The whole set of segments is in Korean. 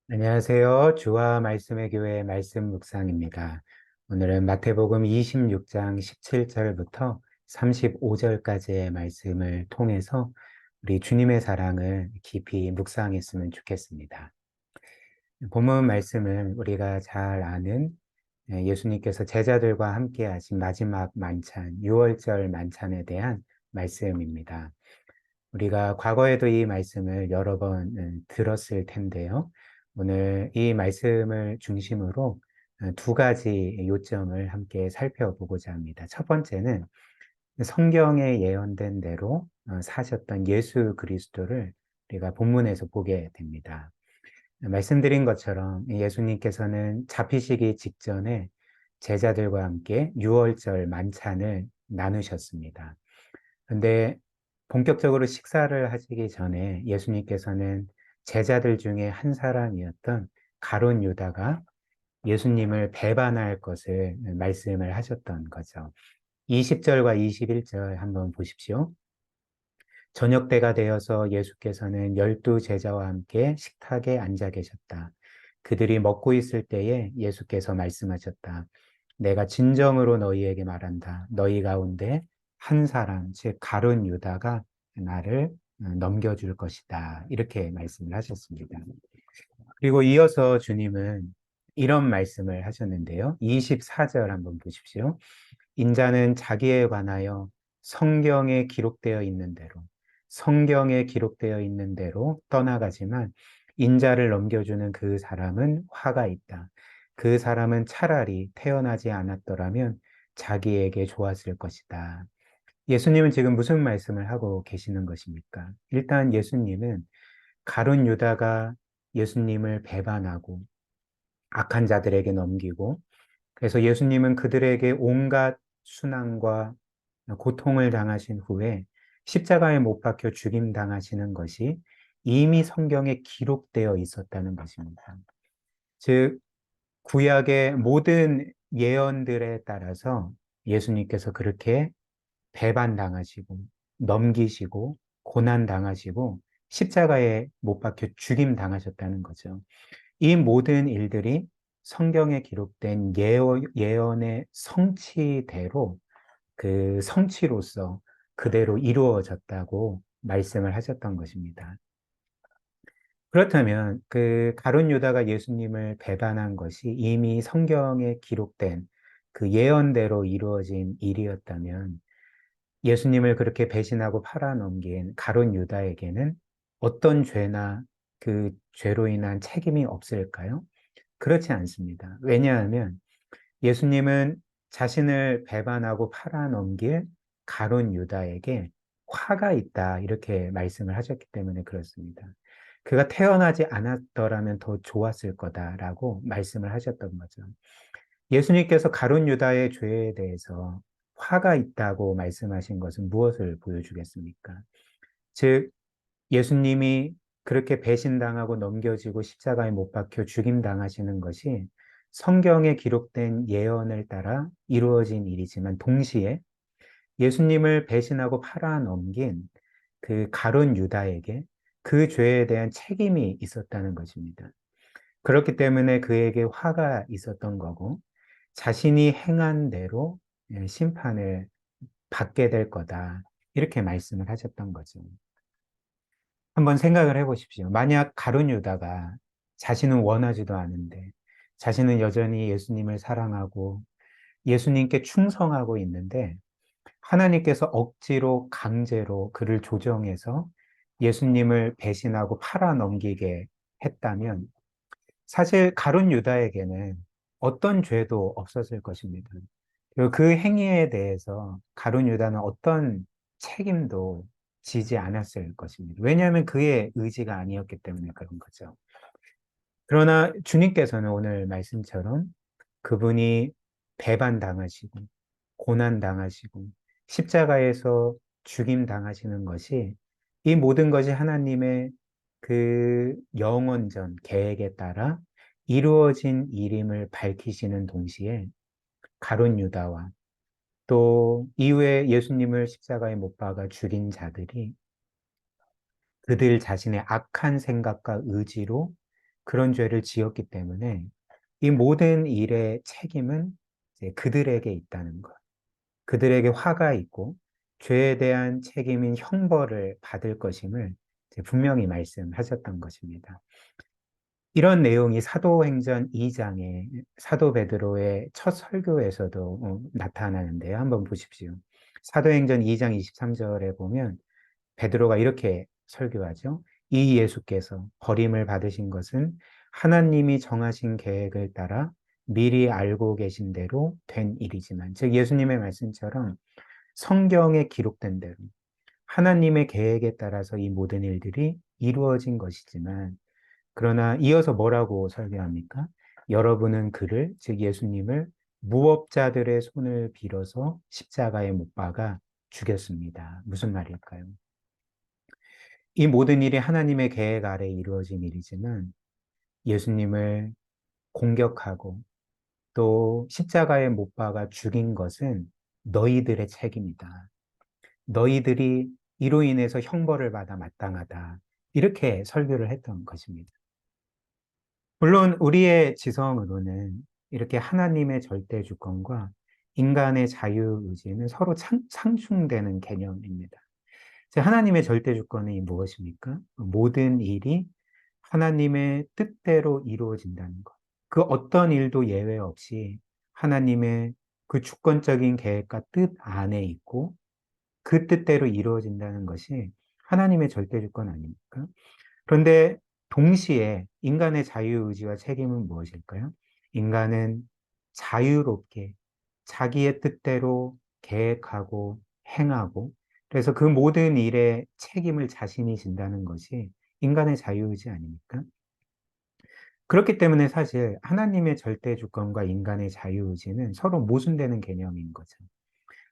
안녕하세요. 주와 말씀의 교회 말씀 묵상입니다. 오늘은 마태복음 26장 17절부터 35절까지의 말씀을 통해서 우리 주님의 사랑을 깊이 묵상했으면 좋겠습니다. 본문 말씀은 우리가 잘 아는 예수님께서 제자들과 함께 하신 마지막 만찬, 6월절 만찬에 대한 말씀입니다. 우리가 과거에도 이 말씀을 여러 번 들었을 텐데요. 오늘 이 말씀을 중심으로 두 가지 요점을 함께 살펴보고자 합니다. 첫 번째는 성경에 예언된 대로 사셨던 예수 그리스도를 우리가 본문에서 보게 됩니다. 말씀드린 것처럼 예수님께서는 잡히시기 직전에 제자들과 함께 유월절 만찬을 나누셨습니다. 근데 본격적으로 식사를 하시기 전에 예수님께서는 제자들 중에 한 사람이었던 가룟 유다가 예수님을 배반할 것을 말씀을 하셨던 거죠. 20절과 21절 한번 보십시오. 저녁 때가 되어서 예수께서는 12제자와 함께 식탁에 앉아 계셨다. 그들이 먹고 있을 때에 예수께서 말씀하셨다. 내가 진정으로 너희에게 말한다. 너희 가운데 한 사람, 즉 가룟 유다가 나를 넘겨줄 것이다. 이렇게 말씀을 하셨습니다. 그리고 이어서 주님은 이런 말씀을 하셨는데요. 24절 한번 보십시오. 인자는 자기에 관하여 성경에 기록되어 있는 대로, 성경에 기록되어 있는 대로 떠나가지만 인자를 넘겨주는 그 사람은 화가 있다. 그 사람은 차라리 태어나지 않았더라면 자기에게 좋았을 것이다. 예수님은 지금 무슨 말씀을 하고 계시는 것입니까? 일단 예수님은 가룟 유다가 예수님을 배반하고 악한 자들에게 넘기고 그래서 예수님은 그들에게 온갖 순환과 고통을 당하신 후에 십자가에 못 박혀 죽임 당하시는 것이 이미 성경에 기록되어 있었다는 것입니다. 즉 구약의 모든 예언들에 따라서 예수님께서 그렇게 배반당하시고 넘기시고 고난당하시고 십자가에 못 박혀 죽임 당하셨다는 거죠. 이 모든 일들이 성경에 기록된 예언의 성취대로 그 성취로서 그대로 이루어졌다고 말씀을 하셨던 것입니다. 그렇다면 그 가룟 유다가 예수님을 배반한 것이 이미 성경에 기록된 그 예언대로 이루어진 일이었다면 예수님을 그렇게 배신하고 팔아넘긴 가룟 유다에게는 어떤 죄나 그 죄로 인한 책임이 없을까요? 그렇지 않습니다. 왜냐하면 예수님은 자신을 배반하고 팔아넘길 가룟 유다에게 화가 있다 이렇게 말씀을 하셨기 때문에 그렇습니다. 그가 태어나지 않았더라면 더 좋았을 거다라고 말씀을 하셨던 거죠. 예수님께서 가룟 유다의 죄에 대해서 화가 있다고 말씀하신 것은 무엇을 보여주겠습니까? 즉 예수님이 그렇게 배신당하고 넘겨지고 십자가에 못 박혀 죽임당하시는 것이 성경에 기록된 예언을 따라 이루어진 일이지만 동시에 예수님을 배신하고 팔아넘긴 그 가룟 유다에게 그 죄에 대한 책임이 있었다는 것입니다. 그렇기 때문에 그에게 화가 있었던 거고 자신이 행한 대로 심판을 받게 될 거다. 이렇게 말씀을 하셨던 거죠. 한번 생각을 해보십시오. 만약 가룟 유다가 자신은 원하지도 않은데 자신은 여전히 예수님을 사랑하고 예수님께 충성하고 있는데 하나님께서 억지로 강제로 그를 조정해서 예수님을 배신하고 팔아넘기게 했다면 사실 가룟 유다에게는 어떤 죄도 없었을 것입니다. 그리고 그 행위에 대해서 가룟 유다는 어떤 책임도 지지 않았을 것입니다. 왜냐하면 그의 의지가 아니었기 때문에 그런 거죠. 그러나 주님께서는 오늘 말씀처럼 그분이 배반당하시고 고난당하시고 십자가에서 죽임당하시는 것이 이 모든 것이 하나님의 그 영원전 계획에 따라 이루어진 일임을 밝히시는 동시에 가룟 유다와 또 이후에 예수님을 십자가에 못 박아 죽인 자들이 그들 자신의 악한 생각과 의지로 그런 죄를 지었기 때문에 이 모든 일의 책임은 이제 그들에게 있다는 것. 그들에게 화가 있고 죄에 대한 책임인 형벌을 받을 것임을 이제 분명히 말씀하셨던 것입니다. 이런 내용이 사도행전 2장의 사도 베드로의 첫 설교에서도 나타나는데요. 한번 보십시오. 사도행전 2장 23절에 보면 베드로가 이렇게 설교하죠. 이 예수께서 버림을 받으신 것은 하나님이 정하신 계획을 따라 미리 알고 계신 대로 된 일이지만, 즉 예수님의 말씀처럼 성경에 기록된 대로 하나님의 계획에 따라서 이 모든 일들이 이루어진 것이지만, 그러나 이어서 뭐라고 설교합니까? 여러분은 그를, 즉 예수님을 무법자들의 손을 빌어서 십자가에 못 박아 죽였습니다. 무슨 말일까요? 이 모든 일이 하나님의 계획 아래 이루어진 일이지만 예수님을 공격하고 또 십자가에 못 박아 죽인 것은 너희들의 책임이다. 너희들이 이로 인해서 형벌을 받아 마땅하다. 이렇게 설교를 했던 것입니다. 물론 우리의 지성으로는 이렇게 하나님의 절대 주권과 인간의 자유의지는 서로 상충되는 개념입니다. 하나님의 절대 주권이 무엇입니까? 모든 일이 하나님의 뜻대로 이루어진다는 것. 그 어떤 일도 예외 없이 하나님의 그 주권적인 계획과 뜻 안에 있고 그 뜻대로 이루어진다는 것이 하나님의 절대 주권 아닙니까? 그런데 동시에 인간의 자유의지와 책임은 무엇일까요? 인간은 자유롭게 자기의 뜻대로 계획하고 행하고 그래서 그 모든 일에 책임을 자신이 진다는 것이 인간의 자유의지 아닙니까? 그렇기 때문에 사실 하나님의 절대 주권과 인간의 자유의지는 서로 모순되는 개념인 거죠.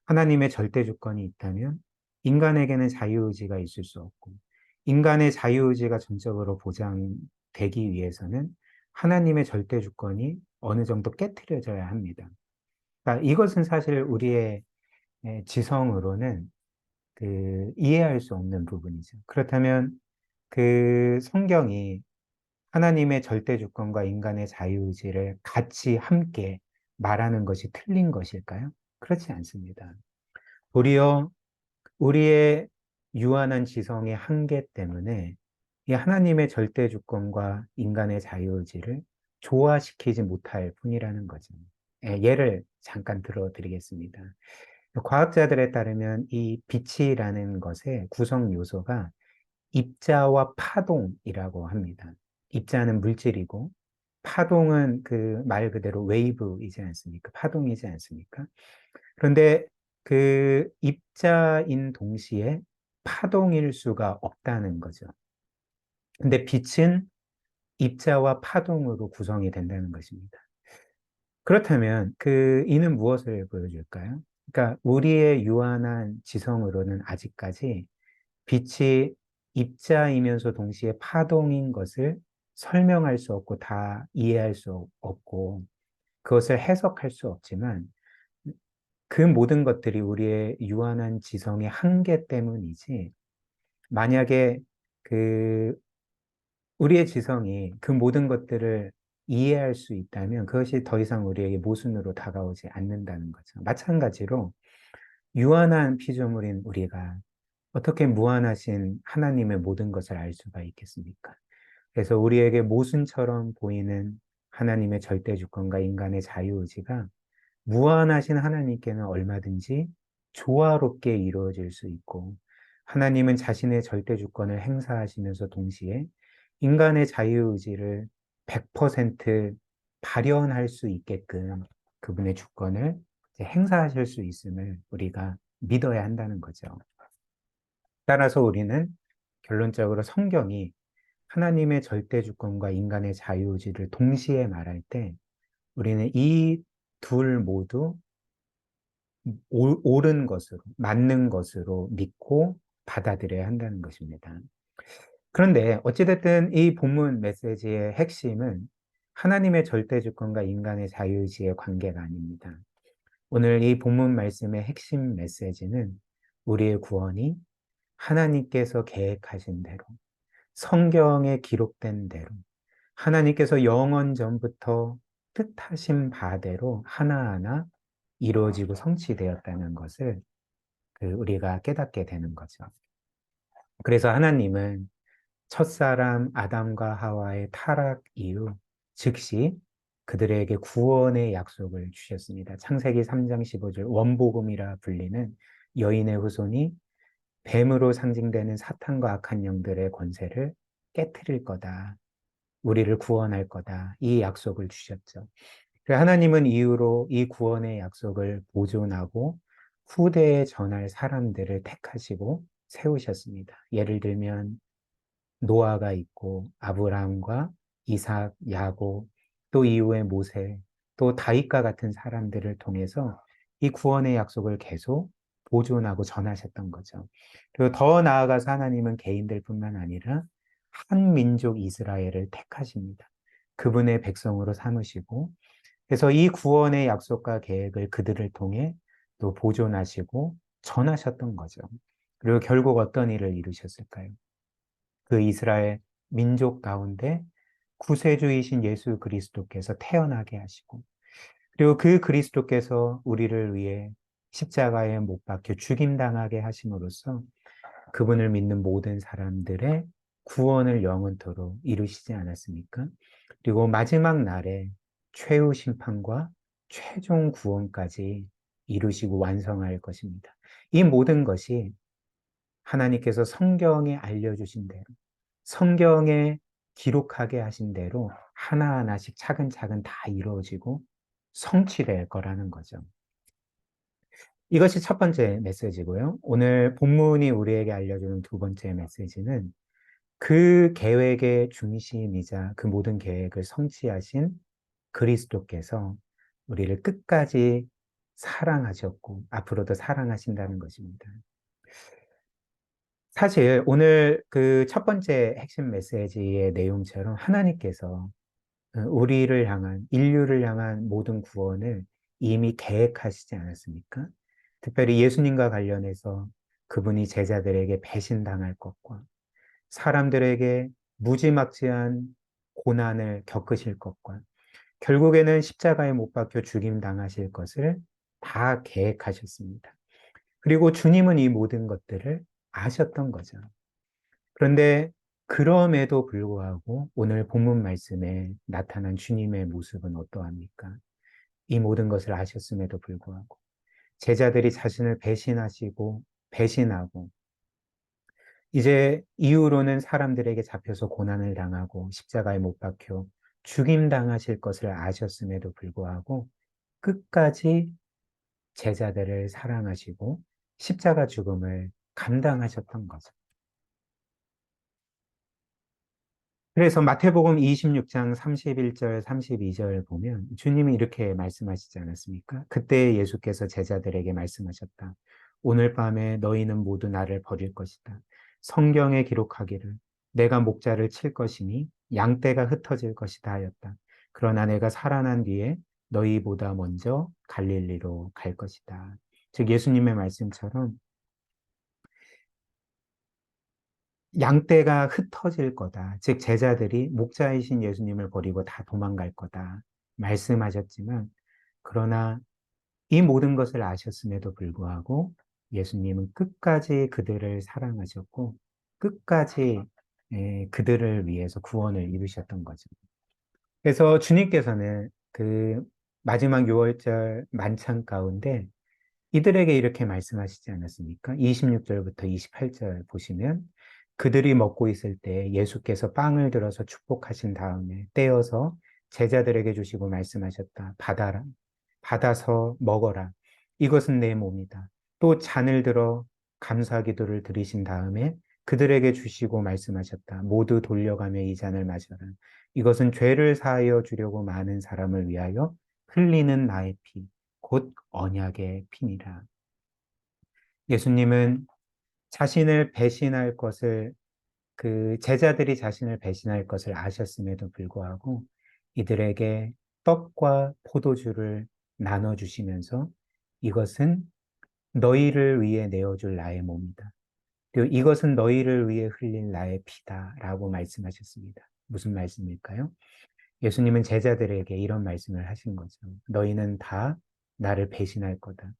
하나님의 절대 주권이 있다면 인간에게는 자유의지가 있을 수 없고, 인간의 자유의지가 전적으로 보장되기 위해서는 하나님의 절대 주권이 어느 정도 깨트려져야 합니다. 그러니까 이것은 사실 우리의 지성으로는 이해할 수 없는 부분이죠. 그렇다면 그 성경이 하나님의 절대 주권과 인간의 자유의지를 같이 함께 말하는 것이 틀린 것일까요? 그렇지 않습니다. 도리어 우리의 유한한 지성의 한계 때문에 이 하나님의 절대 주권과 인간의 자유의지를 조화시키지 못할 뿐이라는 거죠. 예를 잠깐 들어드리겠습니다. 과학자들에 따르면 이 빛이라는 것의 구성 요소가 입자와 파동이라고 합니다. 입자는 물질이고 파동은 그 말 그대로 웨이브이지 않습니까? 파동이지 않습니까? 그런데 그 입자인 동시에 파동일 수가 없다는 거죠. 근데 빛은 입자와 파동으로 구성이 된다는 것입니다. 그렇다면 이는 무엇을 보여줄까요? 그러니까 우리의 유한한 지성으로는 아직까지 빛이 입자이면서 동시에 파동인 것을 설명할 수 없고 다 이해할 수 없고 그것을 해석할 수 없지만 그 모든 것들이 우리의 유한한 지성의 한계 때문이지 만약에 그 우리의 지성이 그 모든 것들을 이해할 수 있다면 그것이 더 이상 우리에게 모순으로 다가오지 않는다는 거죠. 마찬가지로 유한한 피조물인 우리가 어떻게 무한하신 하나님의 모든 것을 알 수가 있겠습니까? 그래서 우리에게 모순처럼 보이는 하나님의 절대 주권과 인간의 자유의지가 무한하신 하나님께는 얼마든지 조화롭게 이루어질 수 있고 하나님은 자신의 절대 주권을 행사하시면서 동시에 인간의 자유의지를 100% 발현할 수 있게끔 그분의 주권을 행사하실 수 있음을 우리가 믿어야 한다는 거죠. 따라서 우리는 결론적으로 성경이 하나님의 절대 주권과 인간의 자유의지를 동시에 말할 때 우리는 이 둘 모두 옳은 것으로, 맞는 것으로 믿고 받아들여야 한다는 것입니다. 그런데 어찌됐든 이 본문 메시지의 핵심은 하나님의 절대 주권과 인간의 자유의지의 관계가 아닙니다. 오늘 이 본문 말씀의 핵심 메시지는 우리의 구원이 하나님께서 계획하신 대로, 성경에 기록된 대로, 하나님께서 영원 전부터 뜻하신 바대로 하나하나 이루어지고 성취되었다는 것을 우리가 깨닫게 되는 거죠. 그래서 하나님은 첫사람 아담과 하와의 타락 이후 즉시 그들에게 구원의 약속을 주셨습니다. 창세기 3장 15절 원복음이라 불리는 여인의 후손이 뱀으로 상징되는 사탄과 악한 영들의 권세를 깨트릴 거다. 우리를 구원할 거다. 이 약속을 주셨죠. 하나님은 이후로 이 구원의 약속을 보존하고 후대에 전할 사람들을 택하시고 세우셨습니다. 예를 들면 노아가 있고 아브라함과 이삭, 야곱, 또 이후에 모세, 또 다윗과 같은 사람들을 통해서 이 구원의 약속을 계속 보존하고 전하셨던 거죠. 그리고 더 나아가서 하나님은 개인들뿐만 아니라 한 민족 이스라엘을 택하십니다. 그분의 백성으로 삼으시고 그래서 이 구원의 약속과 계획을 그들을 통해 또 보존하시고 전하셨던 거죠. 그리고 결국 어떤 일을 이루셨을까요? 그 이스라엘 민족 가운데 구세주이신 예수 그리스도께서 태어나게 하시고 그리고 그 그리스도께서 우리를 위해 십자가에 못 박혀 죽임당하게 하심으로써 그분을 믿는 모든 사람들의 구원을 영원토록 이루시지 않았습니까? 그리고 마지막 날에 최후 심판과 최종 구원까지 이루시고 완성할 것입니다. 이 모든 것이 하나님께서 성경에 알려주신 대로 성경에 기록하게 하신 대로 하나하나씩 차근차근 다 이루어지고 성취될 거라는 거죠. 이것이 첫 번째 메시지고요. 오늘 본문이 우리에게 알려주는 두 번째 메시지는 그 계획의 중심이자 그 모든 계획을 성취하신 그리스도께서 우리를 끝까지 사랑하셨고 앞으로도 사랑하신다는 것입니다. 사실 오늘 그 첫 번째 핵심 메시지의 내용처럼 하나님께서 우리를 향한, 인류를 향한 모든 구원을 이미 계획하시지 않았습니까? 특별히 예수님과 관련해서 그분이 제자들에게 배신당할 것과 사람들에게 무지막지한 고난을 겪으실 것과 결국에는 십자가에 못 박혀 죽임 당하실 것을 다 계획하셨습니다. 그리고 주님은 이 모든 것들을 아셨던 거죠. 그런데 그럼에도 불구하고 오늘 본문 말씀에 나타난 주님의 모습은 어떠합니까? 이 모든 것을 아셨음에도 불구하고 제자들이 자신을 배신하고 이제 이후로는 사람들에게 잡혀서 고난을 당하고 십자가에 못 박혀 죽임 당하실 것을 아셨음에도 불구하고 끝까지 제자들을 사랑하시고 십자가 죽음을 감당하셨던 거죠. 그래서 마태복음 26장 31절, 32절 보면 주님이 이렇게 말씀하시지 않았습니까? 그때 예수께서 제자들에게 말씀하셨다. 오늘 밤에 너희는 모두 나를 버릴 것이다. 성경에 기록하기를 내가 목자를 칠 것이니 양떼가 흩어질 것이다 하였다. 그러나 내가 살아난 뒤에 너희보다 먼저 갈릴리로 갈 것이다. 즉 예수님의 말씀처럼 양떼가 흩어질 거다. 즉 제자들이 목자이신 예수님을 버리고 다 도망갈 거다. 말씀하셨지만 그러나 이 모든 것을 아셨음에도 불구하고 예수님은 끝까지 그들을 사랑하셨고 끝까지 그들을 위해서 구원을 이루셨던 거죠. 그래서 주님께서는 그 마지막 6월절 만찬 가운데 이들에게 이렇게 말씀하시지 않았습니까? 26절부터 28절 보시면 그들이 먹고 있을 때 예수께서 빵을 들어서 축복하신 다음에 떼어서 제자들에게 주시고 말씀하셨다. 받아서 먹어라. 이것은 내 몸이다. 또 잔을 들어 감사 기도를 드리신 다음에 그들에게 주시고 말씀하셨다. 모두 돌려가며 이 잔을 마셔라. 이것은 죄를 사하여 주려고 많은 사람을 위하여 흘리는 나의 피, 곧 언약의 피니라. 예수님은 자신을 배신할 것을 그 제자들이 자신을 배신할 것을 아셨음에도 불구하고 이들에게 떡과 포도주를 나눠 주시면서 이것은 너희를 위해 내어줄 나의 몸이다. 그리고 이것은 너희를 위해 흘릴 나의 피다라고 말씀하셨습니다. 무슨 말씀일까요? 예수님은 제자들에게 이런 말씀을 하신 거죠. 너희는 다 나를 배신할 거다.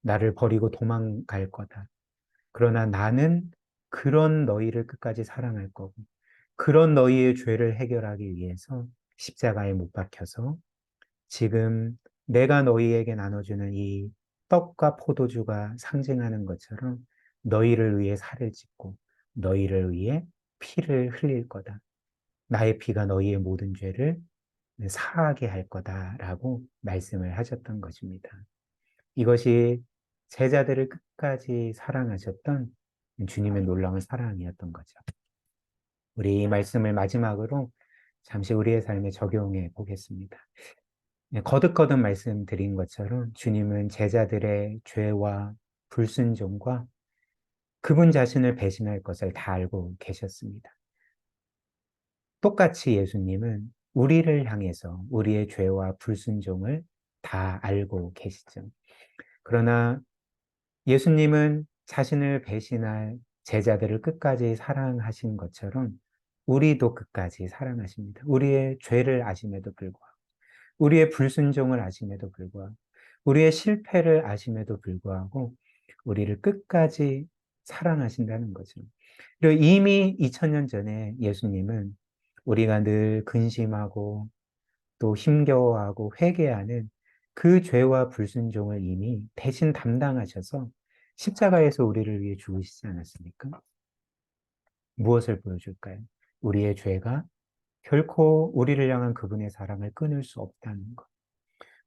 나를 버리고 도망갈 거다. 그러나 나는 그런 너희를 끝까지 사랑할 거고, 그런 너희의 죄를 해결하기 위해서 십자가에 못 박혀서 지금 내가 너희에게 나눠주는 이 떡과 포도주가 상징하는 것처럼 너희를 위해 살을 찢고 너희를 위해 피를 흘릴 거다. 나의 피가 너희의 모든 죄를 사하게 할 거다라고 말씀을 하셨던 것입니다. 이것이 제자들을 끝까지 사랑하셨던 주님의 놀라운 사랑이었던 거죠. 우리 이 말씀을 마지막으로 잠시 우리의 삶에 적용해 보겠습니다. 거듭거듭 말씀드린 것처럼 주님은 제자들의 죄와 불순종과 그분 자신을 배신할 것을 다 알고 계셨습니다. 똑같이 예수님은 우리를 향해서 우리의 죄와 불순종을 다 알고 계시죠. 그러나 예수님은 자신을 배신할 제자들을 끝까지 사랑하신 것처럼 우리도 끝까지 사랑하십니다. 우리의 죄를 아심에도 불구하고, 우리의 불순종을 아심에도 불구하고, 우리의 실패를 아심에도 불구하고, 우리를 끝까지 사랑하신다는 거죠. 그리고 이미 2000년 전에 예수님은 우리가 늘 근심하고 또 힘겨워하고 회개하는 그 죄와 불순종을 이미 대신 담당하셔서 십자가에서 우리를 위해 죽으시지 않았습니까? 무엇을 보여줄까요? 우리의 죄가 결코 우리를 향한 그분의 사랑을 끊을 수 없다는 것.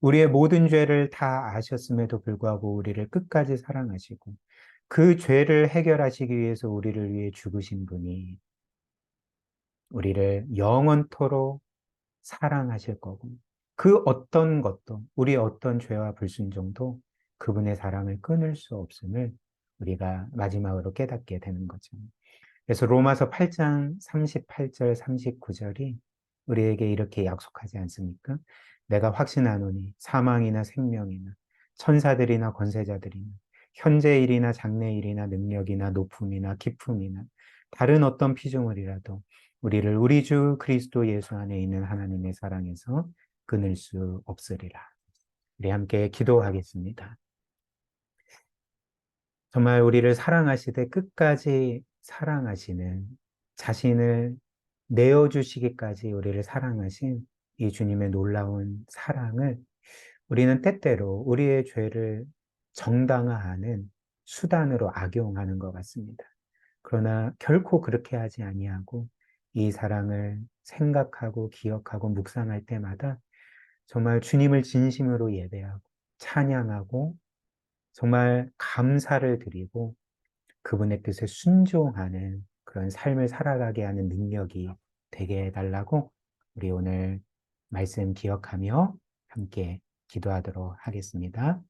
우리의 모든 죄를 다 아셨음에도 불구하고 우리를 끝까지 사랑하시고 그 죄를 해결하시기 위해서 우리를 위해 죽으신 분이 우리를 영원토록 사랑하실 거고 그 어떤 것도 우리의 어떤 죄와 불순종도 그분의 사랑을 끊을 수 없음을 우리가 마지막으로 깨닫게 되는 거죠. 그래서 로마서 8장 38절 39절이 우리에게 이렇게 약속하지 않습니까? 내가 확신하노니 사망이나 생명이나 천사들이나 권세자들이나 현재 일이나 장래 일이나 능력이나 높음이나 기품이나 다른 어떤 피조물이라도 우리를 우리 주 그리스도 예수 안에 있는 하나님의 사랑에서 끊을 수 없으리라. 우리 함께 기도하겠습니다. 정말 우리를 사랑하시되 끝까지 사랑하시는 자신을 내어주시기까지 우리를 사랑하신 이 주님의 놀라운 사랑을 우리는 때때로 우리의 죄를 정당화하는 수단으로 악용하는 것 같습니다. 그러나 결코 그렇게 하지 아니하고 이 사랑을 생각하고 기억하고 묵상할 때마다 정말 주님을 진심으로 예배하고 찬양하고 정말 감사를 드리고 그분의 뜻에 순종하는 그런 삶을 살아가게 하는 능력이 되게 해달라고 우리 오늘 말씀 기억하며 함께 기도하도록 하겠습니다.